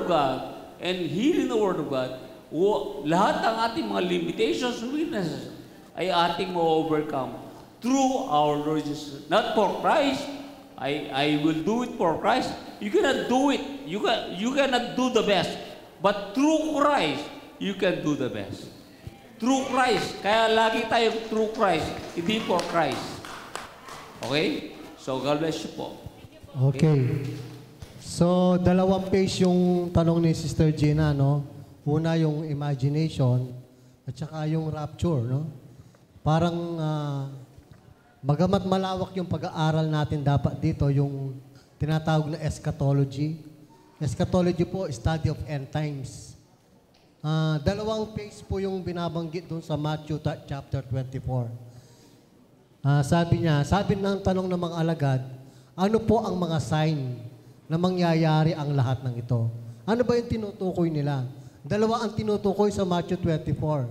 of God and hearing the Word of God, lahat ng ating mga limitations, weaknesses, ay ating ma-overcome through our Lord Jesus. Not for Christ. I will do it for Christ. You cannot do it. You cannot do the best. But through Christ, you can do the best. Through Christ. Kaya lagi tayo through Christ, hindi for Christ. Okay? So, God bless you po. Okay. So, dalawang page yung tanong ni Sister Gina, no? Una yung imagination at saka yung rapture, no? Parang bagamat malawak yung pag-aaral natin dapat dito, yung tinatawag na eschatology. Eschatology po, study of end times. Dalawang page po yung binabanggit doon sa Matthew chapter 24. Sabi ng tanong ng mga alagad, ano po ang mga sign na mangyayari ang lahat ng ito? Ano ba yung tinutukoy nila? Dalawa ang tinutukoy sa Matthew 24.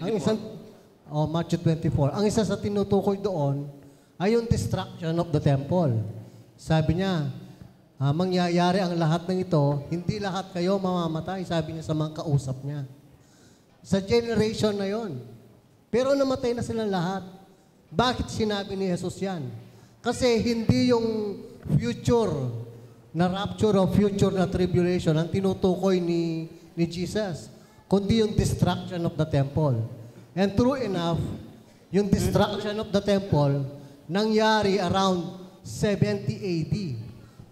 Ang isang, Matthew 24. Ang isa sa tinutukoy doon ay yung destruction of the temple. Sabi niya, mangyayari ang lahat ng ito, hindi lahat kayo mamamatay, sabi niya sa mga kausap niya. Sa generation na yon. Pero namatay na silang lahat. Bakit sinabi ni Jesus yan? Kasi hindi yung future na rapture o future na tribulation ang tinutukoy ni Jesus, kundi yung destruction of the temple. And true enough, yung destruction of the temple nangyari around 70 AD.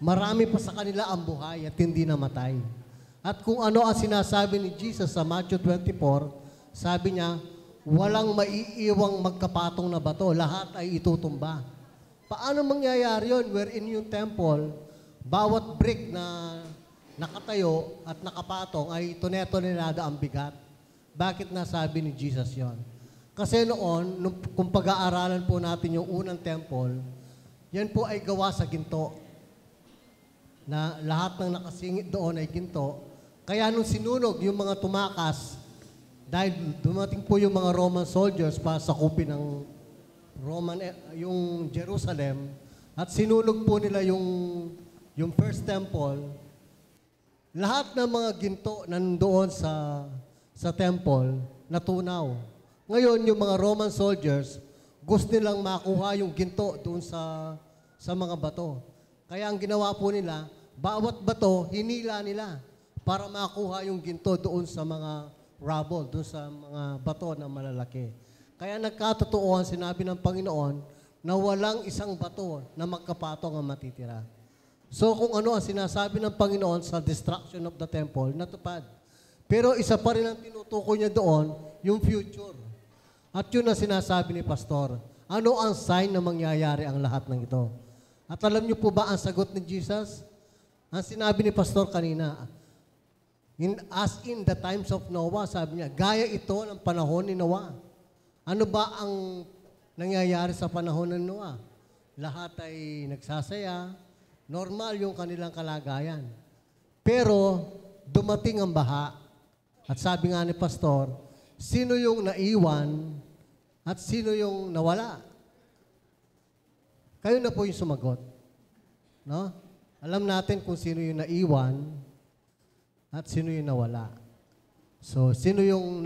Marami pa sa kanila ang buhay at hindi namatay. At kung ano ang sinasabi ni Jesus sa Matthew 24, sabi niya, walang maiiwang magkapatong na bato, lahat ay itutumba. Paano mangyayari yun? Wherein yung temple, bawat brick na nakatayo at nakapatong ay tunetonelada ang bigat. Bakit nasabi ni Jesus yon? Kasi noon, kung pag-aaralan po natin yung unang temple, yan po ay gawa sa ginto. Na lahat ng nakasingit doon ay ginto. Kaya nung sinunog yung mga tumakas, dahil dumating po yung mga Roman soldiers para sakupin ng yung Jerusalem, at sinunog po nila yung first temple, lahat ng mga ginto nandoon sa temple, natunaw. Ngayon, yung mga Roman soldiers, gusto nilang makuha yung ginto doon sa mga bato. Kaya ang ginawa po nila, bawat bato, hinila nila para makuha yung ginto doon sa mga rubble, doon sa mga bato na malalaki. Kaya nagkatotoohan, sinabi ng Panginoon, na walang isang bato na magkapatong ang matitira. So kung ano ang sinasabi ng Panginoon sa destruction of the temple, natupad. Pero isa pa rin ang tinutukoy niya doon, yung future. At yun ang sinasabi ni Pastor. Ano ang sign na mangyayari ang lahat ng ito? At alam niyo po ba ang sagot ni Jesus? Ang sinabi ni Pastor kanina, as in the times of Noah, sabi niya, gaya ito ng panahon ni Noah. Ano ba ang nangyayari sa panahon ng Noah? Lahat ay nagsasaya, normal yung kanilang kalagayan. Pero dumating ang baha. At sabi nga ni Pastor, sino yung naiwan at sino yung nawala? Kayo na po yung sumagot. No? Alam natin kung sino yung naiwan at sino yung nawala. So, sino yung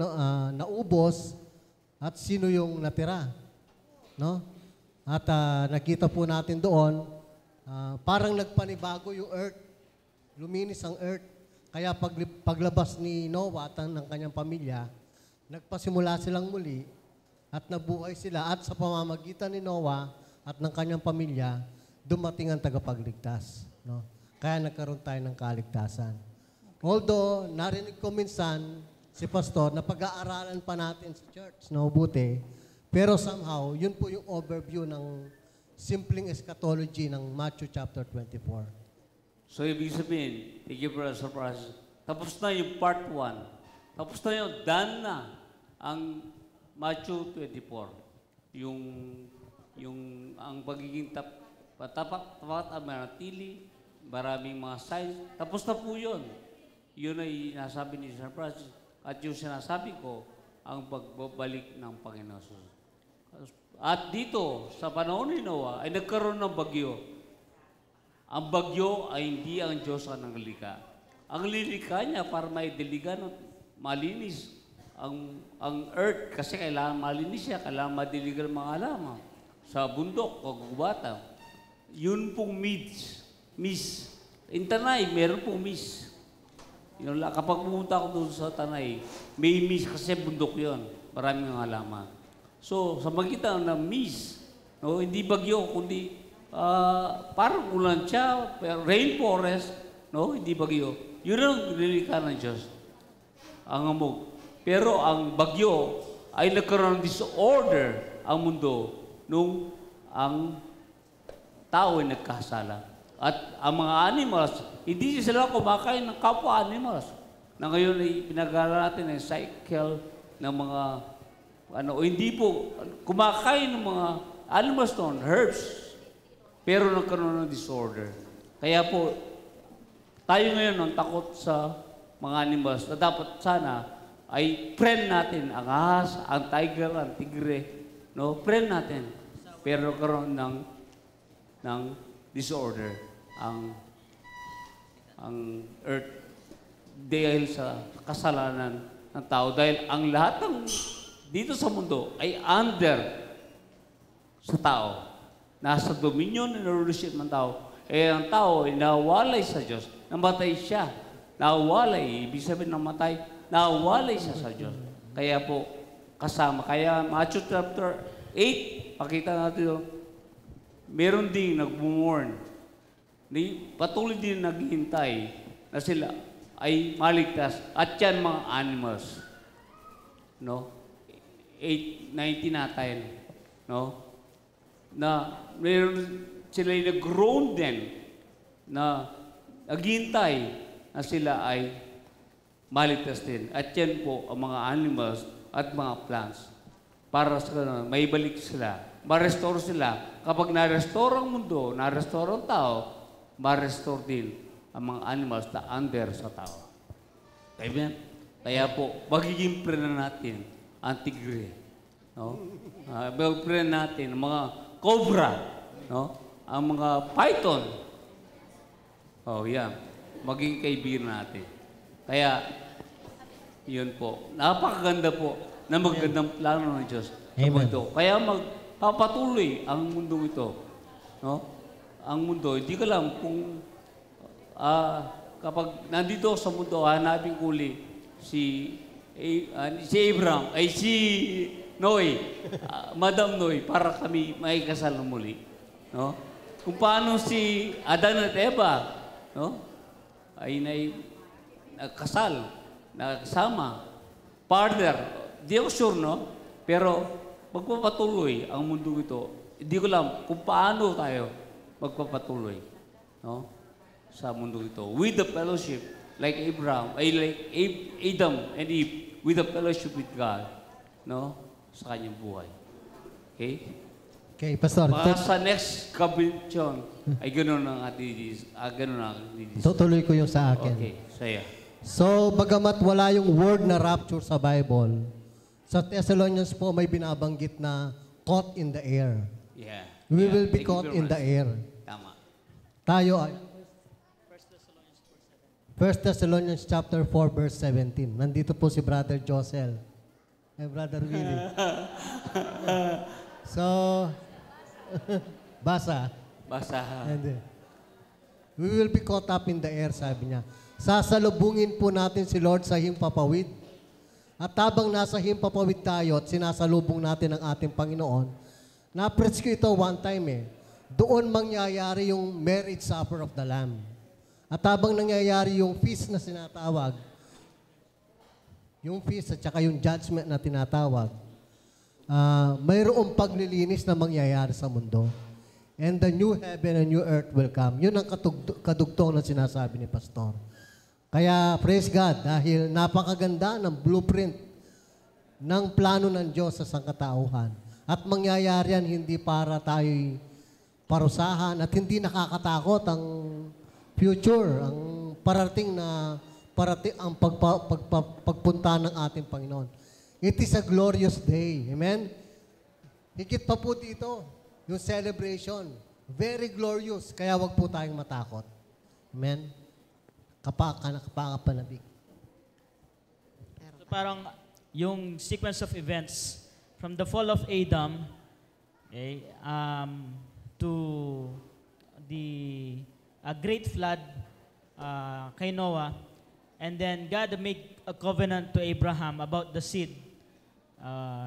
naubos at sino yung natira. No? At nakita po natin doon, parang nagpanibago yung earth. Luminis ang earth. Kaya paglabas ni Noah at ng kanyang pamilya, nagpasimula silang muli at nabuhay sila. At sa pamamagitan ni Noah at ng kanyang pamilya, dumating ang tagapagligtas. No? Kaya nagkaroon tayo ng kaligtasan. Although, narinig ko minsan si Pastor na pag-aaralan pa natin sa church, no, buti. Pero somehow, yun po yung overview ng simpleng eschatology ng Matthew chapter 24. So, ibig sabihin, thank you for the surprise. Tapos na yung part 1. Tapos na yung done na ang Matthew 24. Ang pagiging tapat at manatili, maraming mga signs. Tapos na po yun. Yun ay nasabi ni Sir Francis. At yung sinasabi ko, ang pagbabalik ng Panginoon. At dito, sa panahon ni Noah, ay nagkaroon ng bagyo. Ang bagyo ay hindi ang Diyos ang nanglikha. ang lilikha niya para may diligan at malinis ang earth kasi kailangan malinis siya, kailangan madiligan ang mga halaman sa bundok o gubata. Yun pong mist. In Tanay, meron pong mist. Yun lang, kapag pumunta ako doon sa Tanay, may mist kasi bundok yon, maraming halaman. So, sa magitan ng mist, no, hindi bagyo, kundi parang ulan siya, rainforest, no, hindi bagyo. Yun ang nilikha ng Diyos, ang amog. Pero ang bagyo ay nagkaroon ng disorder ang mundo nung ang tao ay nagkasala. At ang mga animals, hindi sila kumakain ng kapwa animals. Na ngayon ay pinag-aaral natin ang cycle ng mga, o hindi po, kumakain ng mga animals noon, herbs, pero nagkaroon ng disorder. Kaya po, tayo ngayon ang takot sa mga animals na dapat sana ay friend natin ang ahas, ang tiger, ang tigre, no? Friend natin. Pero nagkaroon ng disorder ang earth dahil sa kasalanan ng tao. Dahil ang lahat ng dito sa mundo ay under sa tao. Nasa dominion and rulership ng tao. Eh, ang tao ay nawalay sa Diyos. Namatay siya. Nawalay. Ibig sabihin namatay. Nawalay siya sa Diyos. Kaya po, kasama. Kaya Matthew chapter 8, pakita natin doon, meron ding nag-mourn. Patuloy din naghihintay na sila ay maligtas. At yan mga animals. No? 8:19 natin. No? Na meron sila yung nag-groan din na naghihintay na sila ay maligtas din. At yan po ang mga animals at mga plants. Para sa ganun, may balik sila. Ma-restore sila. Kapag na-restore ang mundo, na-restore ang tao, ma-restore din ang mga animals na under sa tao. Amen? Kaya po, magiging prena natin ang tigre. No? Magiging natin ang mga cobra. No? Ang mga python. Oh, yan. Maging kaibigan natin. Kaya, yun po. Napakaganda po na magandang plano ng Diyos sa mundo. Kaya magpapatuloy ang mundong ito. No? Ang mundo, hindi ko alam kung kapag nandito sa mundo, hanapin ko uli si Abraham, ay si Noy, Madam Noy, para kami may kasal muli. No? Kung paano si Adan at Eva, no? Ay nagkasal, nagsama, partner. Di ako sure, no? Pero magpapatuloy ang mundo ito. Hindi ko alam kung paano tayo magpapatuloy, no? Sa mundo ito. With the fellowship, like Abraham, like Adam and Eve, with the fellowship with God, no? Sa kanyang buhay. Okay? Okay, Pastor. Baka sa next kabintsyon, ay gano'n ang ating Tutuloy ko yung sa akin. Okay, saya. So, bagamat wala yung word na rapture sa Bible, sa Thessalonians po may binabanggit na caught in the air. Yeah. We will be Thank you caught very in the much. air. Tama. Tayo ay 1 Thessalonians chapter 4 verse 17. Nandito po si Brother Josel. Brother Willie. So, basa. And, we will be caught up in the air, sabi niya. Sasalubungin po natin si Lord sa himpapawid. At habang nasa himpapawid tayo at sinasalubong natin ang ating Panginoon, na-preach ko ito one time doon mangyayari yung marriage supper of the Lamb. At habang nangyayari yung feast na sinatawag, yung feast at saka yung judgment na tinatawag, mayroong paglilinis na mangyayari sa mundo. And the new heaven and new earth will come. Yun ang kadugtong na sinasabi ni Pastor. Kaya, praise God, dahil napakaganda ng blueprint ng plano ng Diyos sa sangkatauhan. At mangyayari yan hindi para tayo'y parusahan at hindi nakakatakot ang future, ang parating ang pagpunta ng ating Panginoon. It is a glorious day. Amen? Higit pa po dito, yung celebration. Very glorious. Kaya wag po tayong matakot. Amen? kapakapanabik. So parang yung sequence of events from the fall of Adam, okay, to the great flood kay Noah, and then God made a covenant to Abraham about the seed,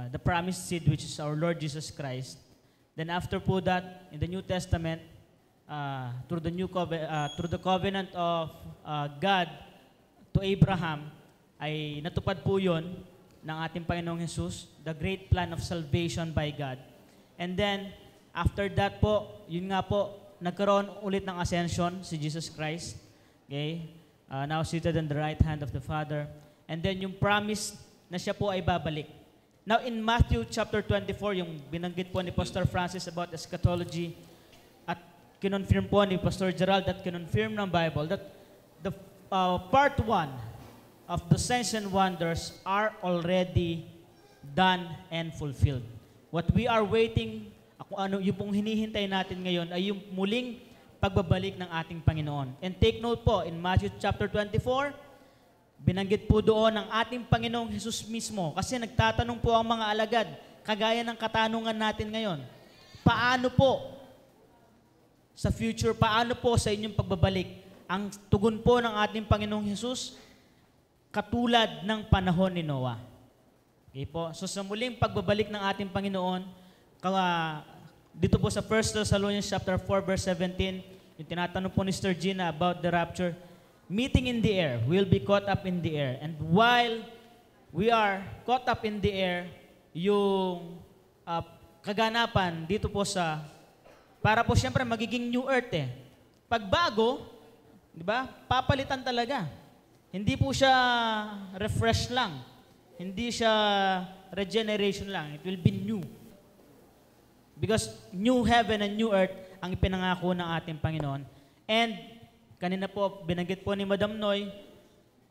the promised seed, which is our Lord Jesus Christ. Then after po that, in the New Testament, through the covenant of God to Abraham, ay natupad po yun ng ating Panginoong Jesus, the great plan of salvation by God. And then, after that po, yun nga po, nagkaroon ulit ng ascension si Jesus Christ. Okay? Now seated on the right hand of the Father. And then yung promise na siya po ay babalik. Now in Matthew chapter 24, yung binanggit po ni Pastor Francis about eschatology, at kinonfirm po ni Pastor Gerald at kinonfirm ng Bible that the part 1 of the signs and wonders are already done and fulfilled. What we are waiting, kung ano yung pong hinihintay natin ngayon ay yung muling pagbabalik ng ating Panginoon. And take note po, in Matthew chapter 24, binanggit po doon ang ating Panginoong Jesus mismo. Kasi nagtatanong po ang mga alagad, kagaya ng katanungan natin ngayon, paano po sa future, paano po sa inyong pagbabalik? Ang tugon po ng ating Panginoong Jesus, katulad ng panahon ni Noah. Okay po? So sa muling pagbabalik ng ating Panginoon, dito po sa 1 Thessalonians chapter 4 verse 17, yung tinatanong po ni Sister Gina about the rapture, meeting in the air, we'll be caught up in the air. And while we are caught up in the air, yung kaganapan dito po para po siyempre magiging new earth eh. Pagbago, di ba, papalitan talaga. Hindi po siya refresh lang. Hindi siya regeneration lang. It will be new. Because new heaven and new earth ang ipinangako ng ating Panginoon. And kanina po, binanggit po ni Madam Noy,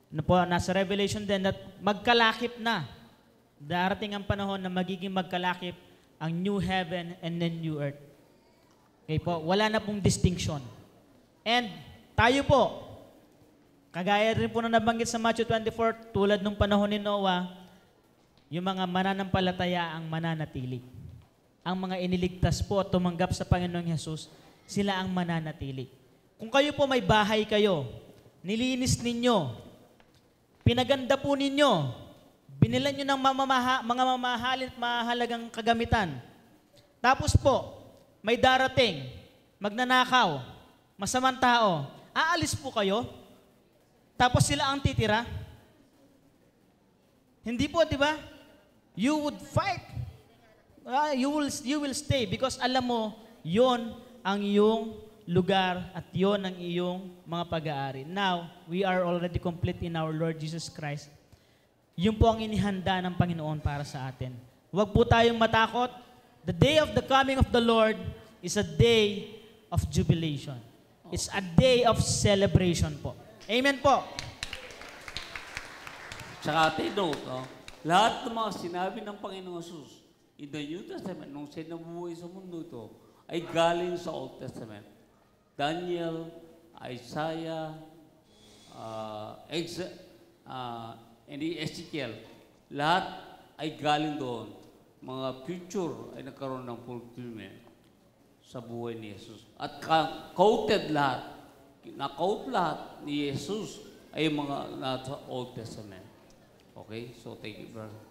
na po, nasa Revelation din, that magkalakip na. Darating ang panahon na magiging magkalakip ang new heaven and the new earth. Okay po, wala na pong distinction. And tayo po, kagaya rin po na nabanggit sa Matthew 24, tulad nung panahon ni Noah, yung mga mananampalataya ang mananatili. Ang mga iniligtas po at tumanggap sa Panginoong Hesus, sila ang mananatili. Kung kayo po may bahay kayo, nilinis ninyo, pinaganda po ninyo, binilan nyo ng mga mamahalin at mahalagang kagamitan. Tapos po, may darating, magnanakaw, masamang tao, aalis po kayo, tapos sila ang titira. Hindi po, di ba? You would fight. You will stay because alam mo, yon ang iyong lugar at yon ang iyong mga pag-aari. Now, we are already complete in our Lord Jesus Christ. Yun po ang inihanda ng Panginoon para sa atin. Huwag po tayong matakot. The day of the coming of the Lord is a day of jubilation. It's a day of celebration po. Amen po. Tsaka take note, lahat ng mga sinabi ng Panginoong Jesus in the New Testament, nung siya nabuhay sa mundo ito, ay galing sa Old Testament. Daniel, Isaiah, and Ezekiel, lahat ay galing doon. Mga future ay nagkaroon ng fulfillment sa buhay ni Jesus. At quoted lahat, na-quote lahat ni Jesus ay mga nasa Old Testament. Okay? So, thank you, brother.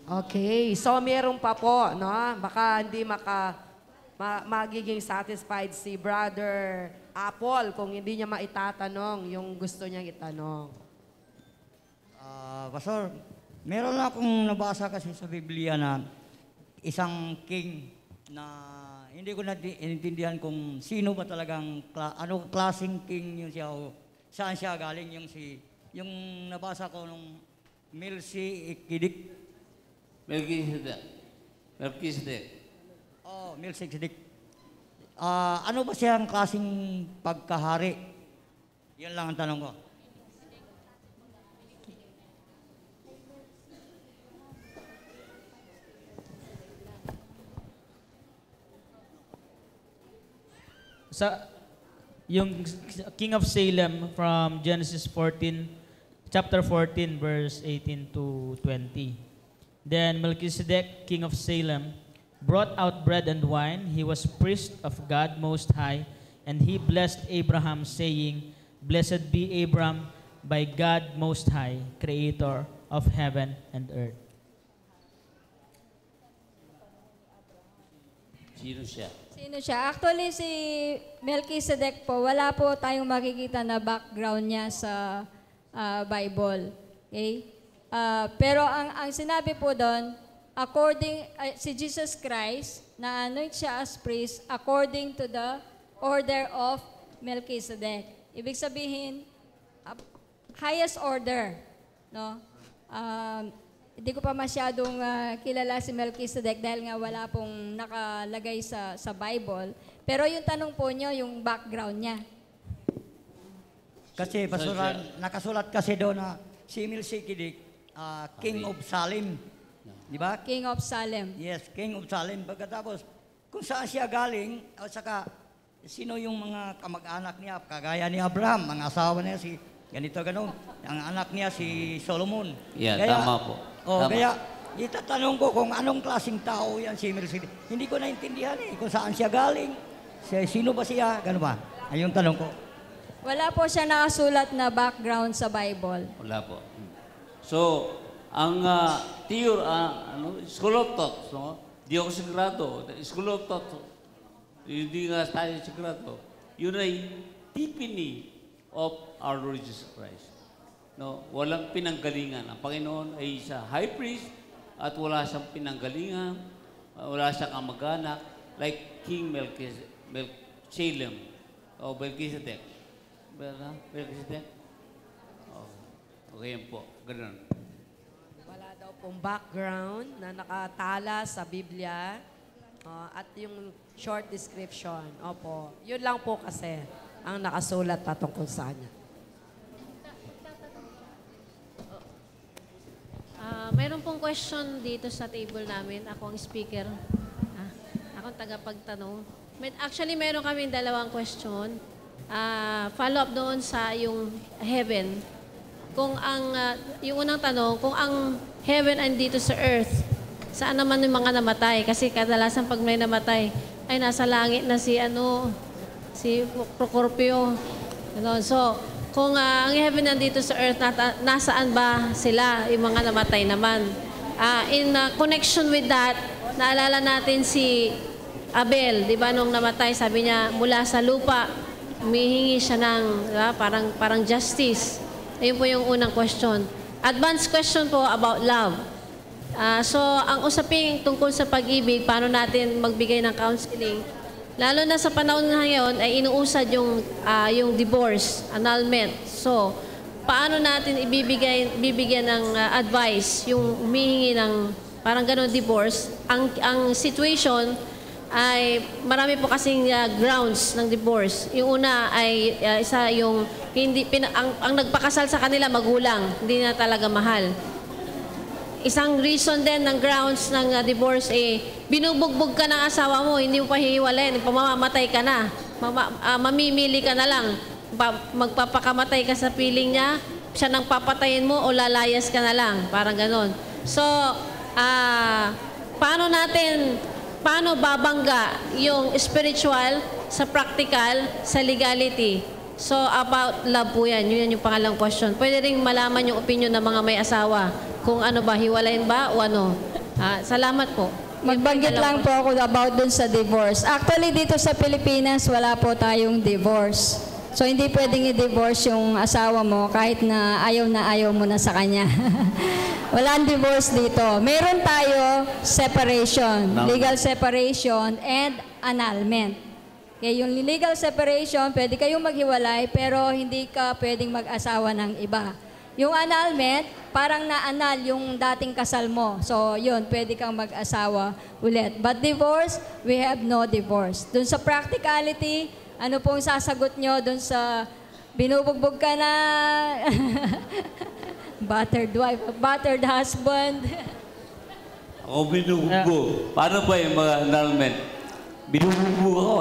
Okay. So, meron pa po, no? Baka hindi magiging satisfied si Brother Apple kung hindi niya maitatanong yung gusto niyang itanong. Pastor, meron na akong nabasa kasi sa Biblia na isang king na hindi ko naintindihan kung sino ba talagang, ano klaseng king yun siya o saan siya galing yung nabasa ko nung Melchizedek. Melchizedek. Oh, Melchizedek. Ano ba siyang klaseng pagkahari? Yan lang ang tanong ko. yung King of Salem from Genesis 14, chapter 14, verse 18 to 20. Then Melchizedek, king of Salem, brought out bread and wine. He was priest of God Most High, and he blessed Abraham, saying, Blessed be Abram by God Most High, creator of heaven and earth. Sino siya? Sino siya? Actually, si Melchizedek po, wala po tayong makikita na background niya sa Bible. Okay? Pero ang sinabi po doon, si Jesus Christ, na-anoint siya as priest according to the order of Melchizedek. Ibig sabihin, highest order. No? Hindi ko pa masyadong kilala si Melchizedek dahil nga wala pong nakalagay sa Bible. Pero yung tanong po nyo, yung background niya. Kasi nakasulat kasi doon na si Melchizedek, King of Salem. Di ba? King of Salem. Yes, King of Salem. Pagkatapos, kung saan siya galing, at saka sino yung mga kamag-anak niya, kagaya ni Abraham, mga asawa niya si ganito ganon. Ang anak niya si Solomon. Yeah, tama po. Oh, Tama. kaya itatanong ko kung anong klaseng tao yan si Melchizedek. Hindi ko naintindihan kung saan siya galing. Sino ba siya? Gano'n ba? Ayun tanong ko. Wala po siya nakasulat na background sa Bible. Wala po. So, ang school of thought, no? Di ako sigurado. School of thought, hindi nga tayo sigurado. Yun ay tipini of our Lord Jesus Christ. No, walang pinanggalingan. Ang Panginoon ay isa high priest at wala siyang pinanggalingan, wala siyang kamag-anak like King Melchizedek o Melchizedek. Melchizedek? Oh, okay yan po. Ganun. Wala daw pong background na nakatala sa Biblia at yung short description. Opo, yun lang po kasi ang nakasulat patungkol sa kanya. Mayroon pong question dito sa table namin. Ako ang speaker. Ako ang tagapagtanong. Actually, mayroon kami dalawang question. Follow up doon sa yung heaven. Kung yung unang tanong, kung ang heaven ay dito sa earth, saan naman yung mga namatay? Kasi kadalasan pag may namatay, ay nasa langit na si Procorpio. So, kung ang heaven nandito sa earth, nasaan ba sila, yung mga namatay naman? In connection with that, naalala natin si Abel, di ba, nung namatay, sabi niya, mula sa lupa, humihingi siya ng parang justice. Ayun po yung unang question. Advanced question po about love. So, ang usaping tungkol sa pag-ibig, paano natin magbigay ng counseling, lalo na sa panahon ngayon ay inuusad yung divorce, annulment. So, paano natin bibigyan ng advice yung humihingi ng parang ganun divorce? Ang situation ay marami po kasing grounds ng divorce. Yung una ay isa yung ang nagpakasal sa kanila magulang, hindi na talaga mahal. Isang reason din ng grounds ng divorce binubugbog ka ng asawa mo, hindi mo pa hihiwalayin, mamamatay ka na. Mamimili ka na lang. Magpapakamatay ka sa piling niya, siya nang papatayin mo o lalayas ka na lang. Parang ganon. So, paano babangga yung spiritual sa practical, sa legality? So, about love po yan. Yun yung pangalang question. Pwede rin malaman yung opinion ng mga may asawa. Kung ano ba, hiwalayin ba o ano. Salamat po. Magbanggit lang po ako about dun sa divorce. Actually, dito sa Pilipinas, wala po tayong divorce. So, hindi pwedeng i-divorce yung asawa mo kahit na ayaw mo na sa kanya. Walang divorce dito. Meron tayo separation, legal separation, and annulment. Okay, yung legal separation, pwede kayong maghiwalay, pero hindi ka pwedeng mag-asawa ng iba. Yung annulment, parang na-annul yung dating kasal mo. So, yun, pwede kang mag-asawa ulit. But divorce, we have no divorce. Dun sa practicality, ano pong sasagot nyo dun sa binubugbog ka na battered wife, battered husband? Ako binubugbog. Paano ba yung mga annulment? Binubugbog ako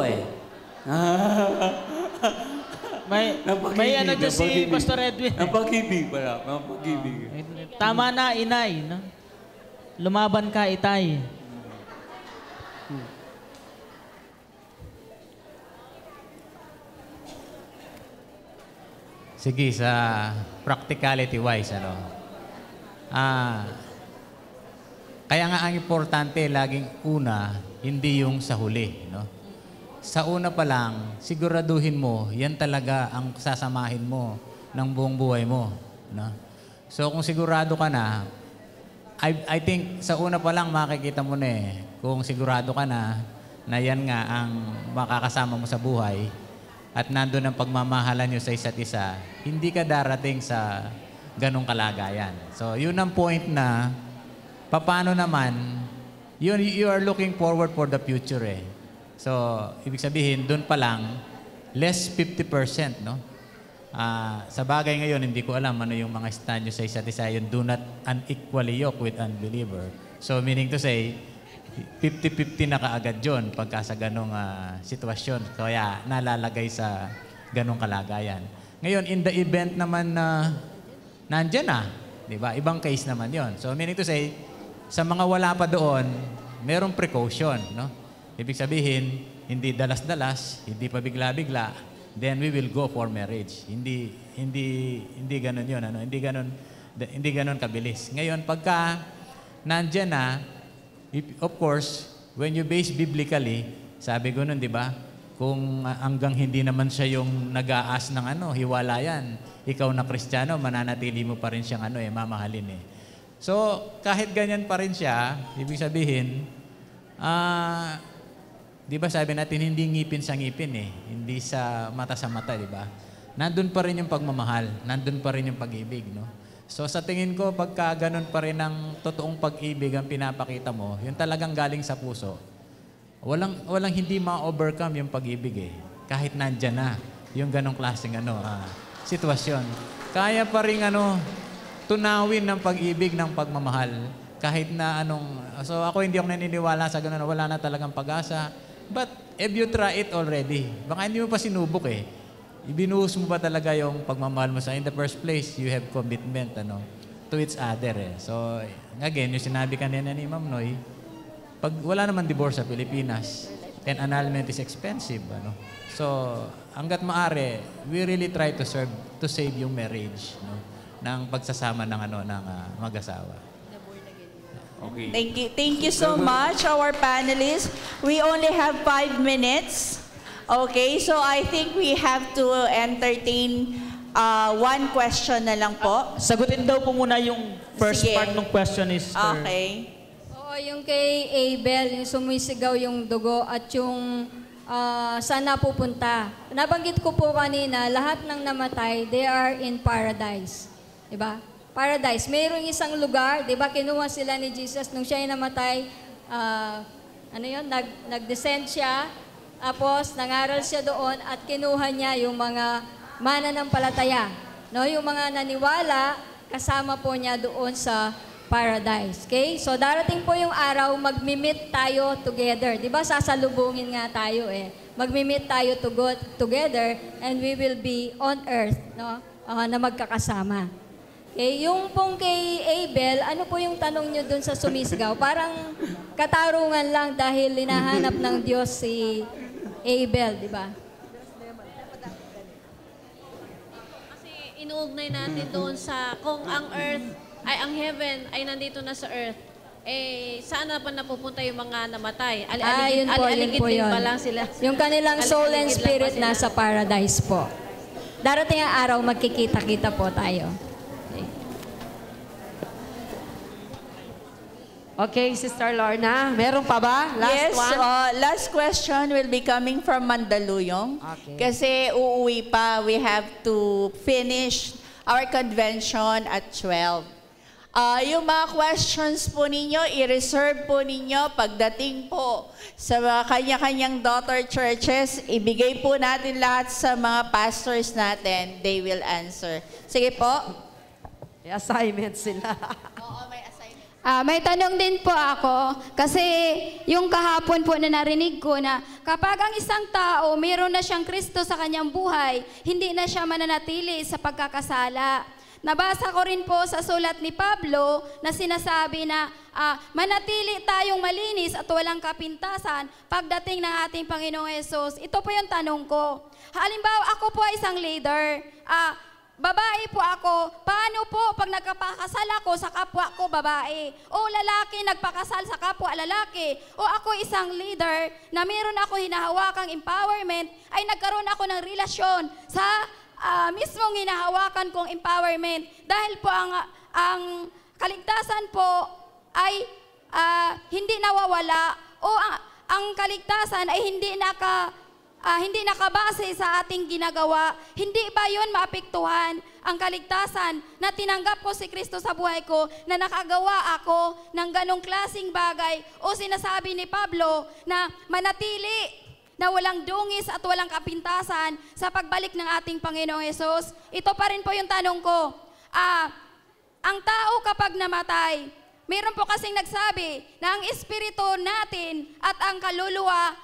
may ano dyan si Pastor Edwin. Ng pag-ibig pala. Ng pag-ibig. Tama na, inay. No? Lumaban ka, itay. Sige, sa practicality wise, ano? Kaya nga ang importante, laging una, hindi yung sa huli, no? Sa una pa lang, siguraduhin mo, yan talaga ang sasamahin mo ng buong buhay mo, no? So kung sigurado ka na, I think sa una pa lang makikita mo na kung sigurado ka na yan nga ang makakasama mo sa buhay, at nandun ang pagmamahalan nyo sa isa't isa, hindi ka darating sa ganong kalagayan. So, yun ang point na, paano naman, you are looking forward for the future eh. So, ibig sabihin, dun pa lang, less 50%, no? Sa bagay ngayon, hindi ko alam ano yung mga stand nyo sa isa't isa. Yun, do not unequally yoke with unbeliever. So, meaning to say, 50-50 na kaagad yun pagka sa ganong sitwasyon. Kaya nalalagay sa ganong kalagayan. Ngayon, in the event naman na nandyan na, di ba? Ibang case naman yon. So, meaning to say, sa mga wala pa doon, merong precaution, no? Ibig sabihin, hindi dalas-dalas, hindi pa bigla-bigla, then we will go for marriage. Hindi ganun yun, ano? Hindi ganun kabilis. Ngayon, pagka nandyan na, of course, when you base biblically, sabi ko nun, di ba? Kung hanggang hindi naman siya yung nag-aas ng hiwalayan, ikaw na Kristiyano, mananatili mo pa rin siyang mamahalin eh. So, kahit ganyan pa rin siya, ibig sabihin, di ba sabi natin, hindi ngipin sa ngipin eh. Hindi sa mata, di ba? Nandun pa rin yung pagmamahal, nandun pa rin yung pag-ibig, no? So sa tingin ko, pagka ganun pa rin ang totoong pag-ibig ang pinapakita mo, yung talagang galing sa puso, walang hindi ma-overcome yung pag-ibig eh. Kahit nandyan na yung ganong klaseng sitwasyon. Kaya pa rin tunawin ng pag-ibig ng pagmamahal kahit na so ako hindi ako naniniwala sa ganun, wala na talagang pag-asa. But if you try it already, baka hindi mo pa sinubok eh. Ibinuhos mo ba talaga yung pagmamahal mo in the first place, you have commitment to each other eh. So, again, yung sinabi kanina ni Ma'am Noy, pag wala naman divorce sa Pilipinas, and annulment is expensive, So, hanggat maaari, we really try to save yung marriage, ng pagsasama ng mag-asawa. Okay. Thank you so much, our panelists. We only have 5 minutes. Okay, so I think we have to entertain one question na lang po. Sagutin daw po muna yung first part ng question is... Okay. Oo, yung kay Abel, yung sumisigaw yung dugo at yung saan napupunta. Nabanggit ko po kanina, lahat ng namatay, they are in paradise. Diba? Paradise. Mayroong isang lugar, diba, kinuha sila ni Jesus nung siya ay namatay, nag-descend siya, tapos nangaral siya doon at kinuha niya yung mga mananampalataya. No, yung mga naniwala, kasama po niya doon sa paradise. Okay? So darating po yung araw, magmi-meet tayo together. 'Di ba? Sasalubungin nga tayo eh. Magmi-meet tayo together and we will be on earth, no? Na magkakasama. Okay, yung pong kay Abel, ano po yung tanong niyo doon sa sumisigaw? Parang katarungan lang dahil hinahanap ng Diyos si Abel, di ba? Kasi inuugnay natin doon sa kung ang earth, ang heaven ay nandito na sa earth, saan na pa napupunta yung mga namatay? Yun po din yun. ba lang sila? Yung kanilang soul and spirit nasa paradise po. Darating ang araw, magkikita-kita po tayo. Okay, Sister Lorna, meron pa ba? Last one? Last question will be coming from Mandaluyong. Okay. Kasi uuwi pa, we have to finish our convention at 12. Yung mga questions po ninyo, i-reserve po ninyo pagdating po sa mga kanya-kanyang daughter churches. Ibigay po natin lahat sa mga pastors natin. They will answer. Sige po. May assignment sila. Oo, may assignment. May tanong din po ako kasi yung kahapon po na narinig ko na kapag ang isang tao mayroon na siyang Kristo sa kanyang buhay, hindi na siya mananatili sa pagkakasala. Nabasa ko rin po sa sulat ni Pablo na sinasabi na manatili tayong malinis at walang kapintasan pagdating ng ating Panginoong Hesus. Ito po yung tanong ko. Halimbawa, ako po ay isang leader. Babae po ako, paano po pag nagpakasal ako sa kapwa ko babae? O lalaki nagpakasal sa kapwa lalaki? O ako isang leader na meron ako hinahawakang empowerment, ay nagkaroon ako ng relasyon sa mismong hinahawakan kong empowerment. Dahil po ang kaligtasan po ay hindi nawawala o ang kaligtasan ay hindi nakabase sa ating ginagawa. Hindi ba yun maapektuhan ang kaligtasan na tinanggap ko si Kristo sa buhay ko, na nakagawa ako ng ganong klaseng bagay? O sinasabi ni Pablo na manatili na walang dungis at walang kapintasan sa pagbalik ng ating Panginoong Hesus? Ito pa rin po yung tanong ko. Ang tao kapag namatay, mayroon po kasing nagsabi na ang espiritu natin at ang kaluluwa,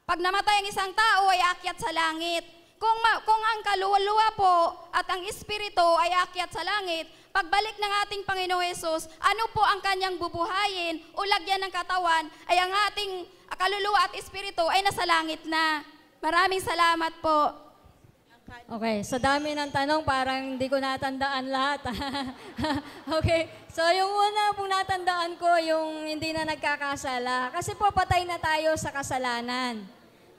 pag namatay ang isang tao ay aakyat sa langit. Kung ang kaluluwa po at ang espiritu ay aakyat sa langit, pagbalik ng ating Panginoong Hesus, ano po ang kanyang bubuhayin o lagyan ng katawan, ay ang ating kaluluwa at espiritu ay nasa langit na. Maraming salamat po. Okay, sa dami ng tanong, parang hindi ko natandaan lahat. Okay, so yung una pong natandaan ko, yung hindi na nagkakasala. Kasi po, patay na tayo sa kasalanan.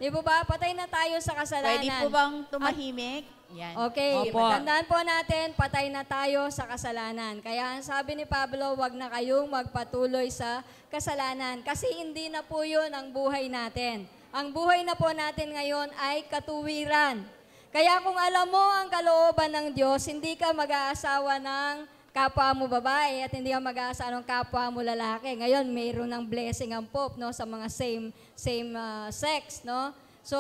Di po ba? Patay na tayo sa kasalanan. Pwede po bang tumahimik? Yan. Okay, tandaan po natin, patay na tayo sa kasalanan. Kaya ang sabi ni Pablo, wag na kayong magpatuloy sa kasalanan. Kasi hindi na po yun ang buhay natin. Ang buhay na po natin ngayon ay katuwiran. Kaya kung alam mo ang kalooban ng Diyos, hindi ka mag-aasawa ng kapwa mo babae at hindi ka mag-aasawa ng kapwa mo lalaki. Ngayon, mayroon ng blessing ang Pope, no, sa mga same sex, no? So,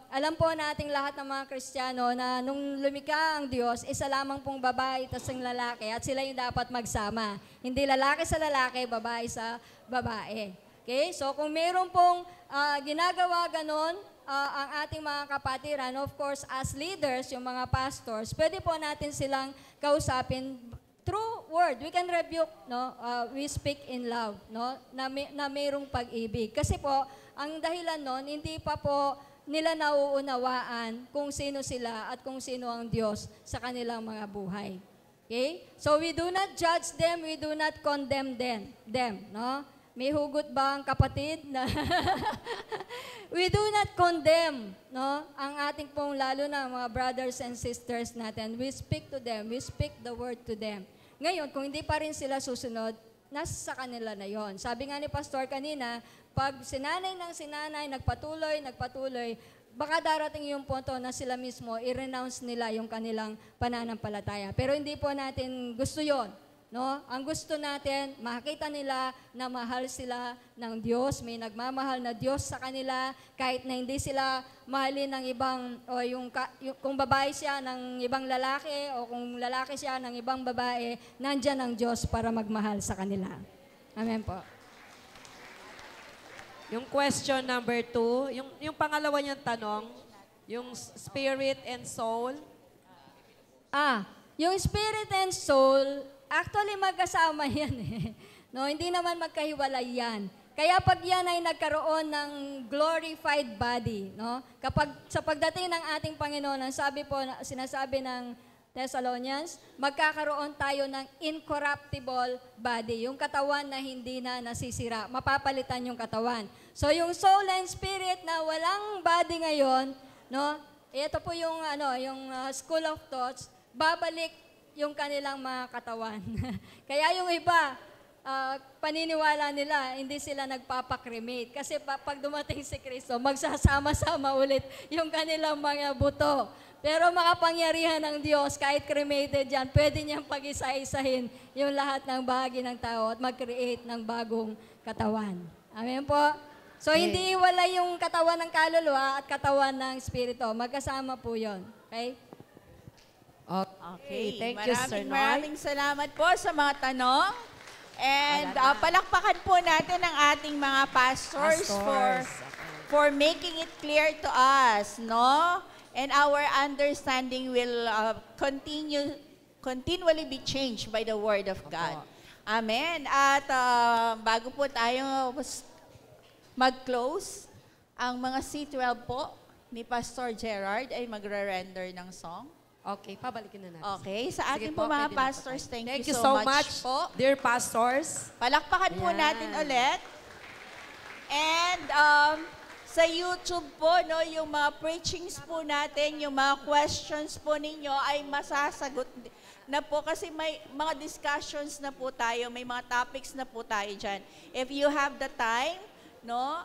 alam po nating lahat ng mga Kristiyano na nung lumikha ang Diyos, isa lamang pong babae at isang lalaki at sila yung dapat magsama. Hindi lalaki sa lalaki, babae sa babae. Okay? So, kung mayroon pong ginagawa ganon, ang ating mga kapatiran, of course, as leaders, yung mga pastors, pwede po natin silang kausapin through word. We can rebuke, no? We speak in love, no? Na mayroong pag-ibig. Kasi po, ang dahilan nun, hindi pa po nila nauunawaan kung sino sila at kung sino ang Diyos sa kanilang mga buhay. Okay? So we do not judge them, we do not condemn them, no? May hugot ba ang kapatid? We do not condemn, no? Ang ating pong lalo na mga brothers and sisters natin. We speak to them. We speak the word to them. Ngayon, kung hindi pa rin sila susunod, nasa kanila na yon. Sabi nga ni Pastor kanina, pag sinanay ng sinanay, nagpatuloy, baka darating yung punto na sila mismo, i-renounce nila yung kanilang pananampalataya. Pero hindi po natin gusto yon. No? Ang gusto natin, makita nila na mahal sila ng Diyos, may nagmamahal na Diyos sa kanila, kahit na hindi sila mahalin ng ibang, o kung babae siya ng ibang lalaki, o kung lalaki siya ng ibang babae, nandyan ang Diyos para magmahal sa kanila. Amen po. Yung question number 2, yung pangalawa niyang tanong, yung spirit and soul. Yung spirit and soul, actually, magkasama yan eh. No, hindi naman magkahiwalay yan. Kaya pag yan ay nagkaroon ng glorified body, no? Kapag sa pagdating ng ating Panginoon, ang sinasabi ng Thessalonians, magkakaroon tayo ng incorruptible body, yung katawan na hindi na nasisira, mapapalitan yung katawan. So yung soul and spirit na walang body ngayon, no? Ito po yung school of thoughts, babalik yung kanilang mga katawan. Kaya yung iba, paniniwala nila, hindi sila nagpapakremate. Kasi pag dumating si Kristo, magsasama-sama ulit yung kanilang mga buto. Pero makapangyarihan ng Diyos, kahit cremated yan, pwede niyang pag-isa-isahin yung lahat ng bahagi ng tao at mag-create ng bagong katawan. Amen po? So, hindi wala yung katawan ng kaluluwa at katawan ng spirito. Magkasama po yun. Okay? Okay, thank you, Sir Noy. Maraming salamat po sa mga tanong. And palakpakan po natin ang ating mga pastors, for making it clear to us, no? And our understanding will continually be changed by the Word of God. Amen. At bago po tayo mag-close, ang mga C12 po ni Pastor Gerard ay magre-render ng song. Okay, pabalikin na natin. Okay, sa Sige ating po mga pwede na pastors, po tayo. thank you so much po. Dear pastors. Palakpakan po Ayan. natin ulit. And sa YouTube po, no, yung mga preachings po natin, yung mga questions po ninyo ay masasagot na po kasi may mga discussions na po tayo, may mga topics na po tayo dyan. If you have the time, no,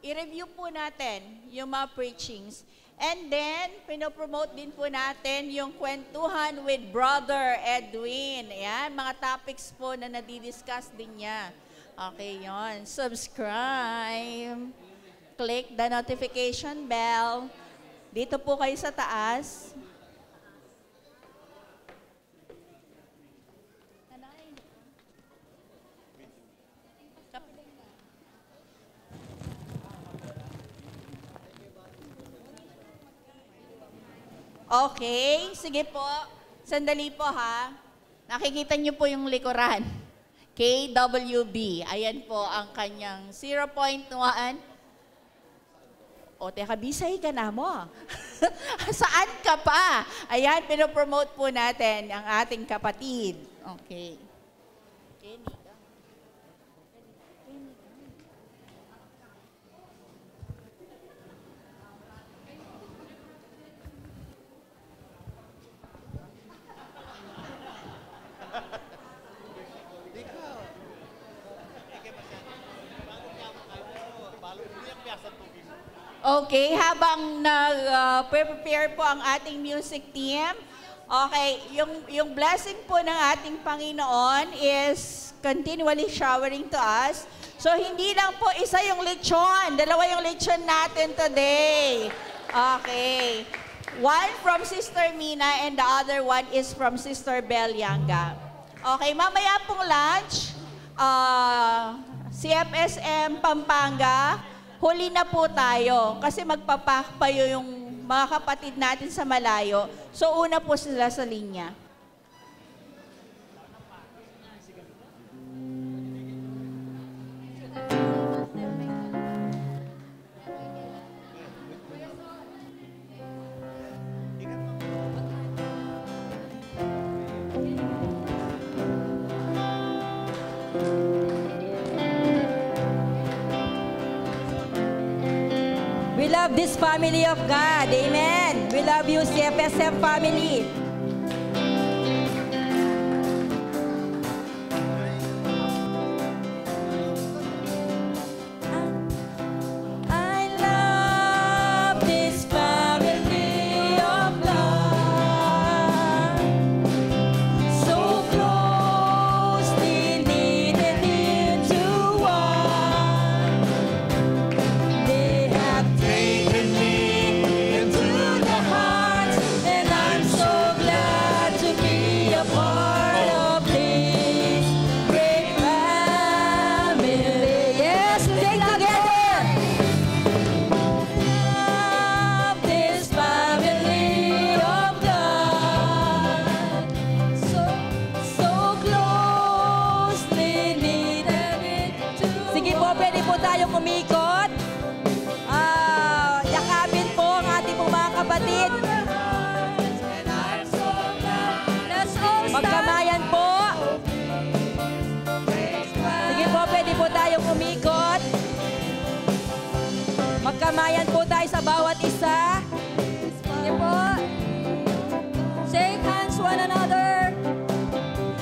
i-review po natin yung mga preachings. And then, pinopromote din po natin yung kwentuhan with Brother Edwin. Ayan, mga topics po na nadidiscuss din niya. Okay, yon. Subscribe. Click the notification bell. Dito po kayo sa taas. Okay, sige po. Sandali po ha. Nakikita niyo po yung likuran. KWB. Ayan po ang kanyang 0.1. O, teka, bisay ka na mo. Saan ka pa? Ayan, pinopromote po natin ang ating kapatid. Okay. Okay, habang nag-prepare po ang ating music team, okay, yung blessing po ng ating Panginoon is continually showering to us. So, hindi lang po isa yung lechon. Dalawa yung lechon natin today. Okay. One from Sister Mina and the other one is from Sister Bel Yanga. Okay, mamaya pong lunch, CFSM Pampanga, huli na po tayo kasi magpapak pa yung mga kapatid natin sa malayo. So, una po sila sa linya. We love this family of God. Amen. We love you, CFSM family. I love this family of God. So closely knitted into one. They have taken me into their hearts, and I'm so glad to be a part of this great family. Yes, sing together. Love this family of God, so closely knitted into. Sige po, pwede po tayong umikot. Yakapin po ang ating pong mga kapatid. Let's all stand. Magkamayan po. Sige po, pwede po tayong umikot. Magkamayan po tayo sa bawat isa. Sige po. Shake hands one another.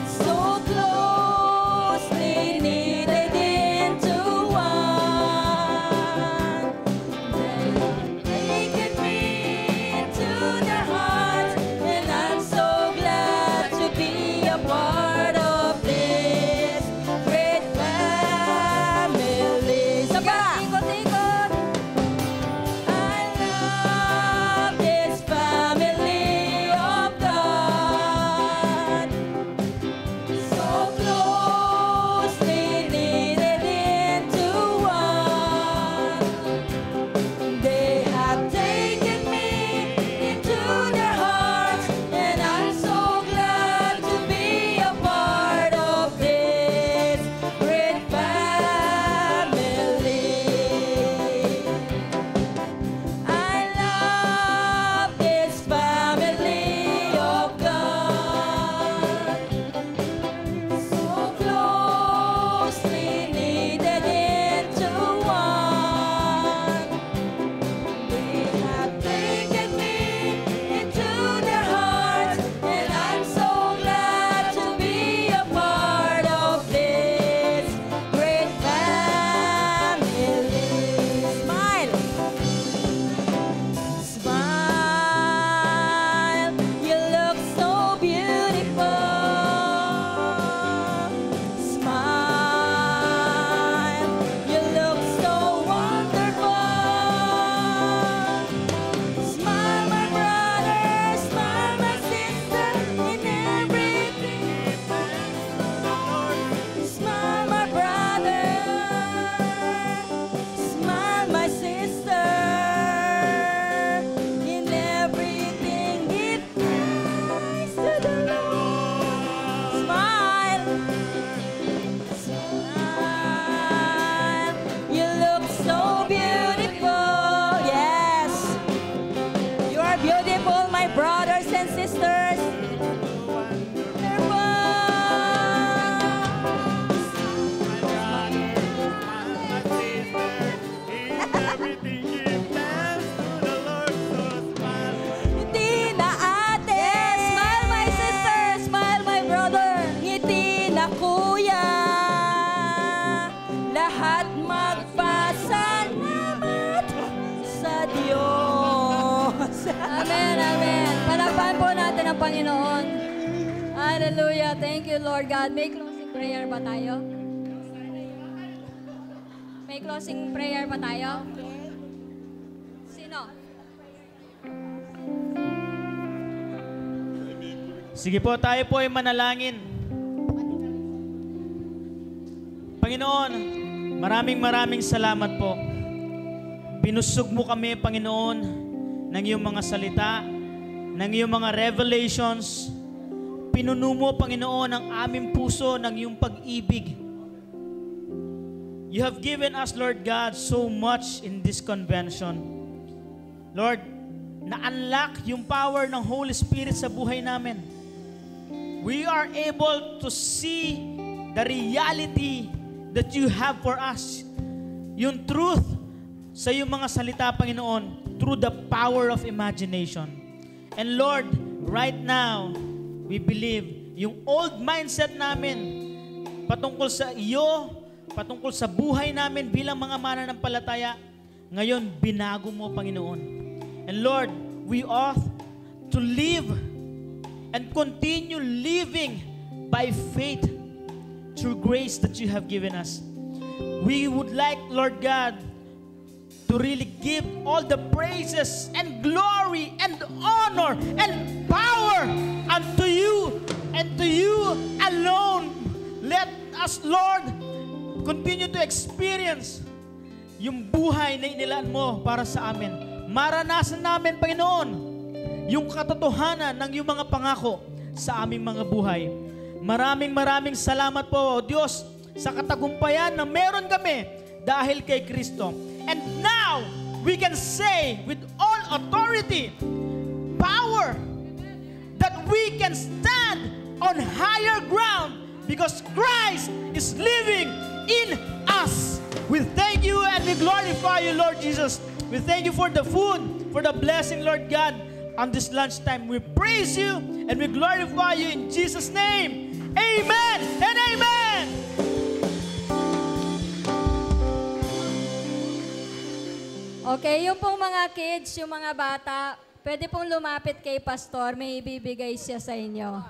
So closely knitted into one. Taken me into their hearts, and I'm so glad to be a part of this great family. Saba! Ikot-ikot. I love this family of God. So close. Amen, amen. Palakpakan po natin ang Panginoon. Hallelujah. Thank you, Lord God. May closing prayer ba tayo? May closing prayer ba tayo? Sino? Sige po, tayo po ay manalangin. Panginoon, maraming salamat po. Binusog mo kami, Panginoon, ng iyong mga salita, ng iyong mga revelations. Pinuno mo, Panginoon, ang aming puso ng iyong pag-ibig. You have given us, Lord God, so much in this convention. Lord, na-unlock yung power ng Holy Spirit sa buhay namin. We are able to see the reality that you have for us. Yung truth sa iyong mga salita, Panginoon, through the power of imagination. And Lord, right now, we believe yung old mindset namin patungkol sa iyo, patungkol sa buhay namin bilang mga mananampalataya, ngayon binago mo, Panginoon. And Lord, we ought to live and continue living by faith through grace that you have given us. We would like, Lord God, to really give all the praises and glory and honor and power unto you and to you alone. Let us, Lord, continue to experience yung buhay na inilaan mo para sa amin. Maranasan namin, Panginoon, yung katotohanan ng iyong mga pangako sa aming mga buhay. Maraming salamat po, O Diyos, sa katagumpayan na meron kami dahil kay Kristo. And now, we can say with all authority, power, that we can stand on higher ground because Christ is living in us. We thank you and we glorify you, Lord Jesus. We thank you for the food, for the blessing, Lord God, on this lunchtime. We praise you and we glorify you in Jesus' name. Amen and amen. Okay, yung pong mga kids, yung mga bata, pwede pong lumapit kay Pastor, may ibibigay siya sa inyo.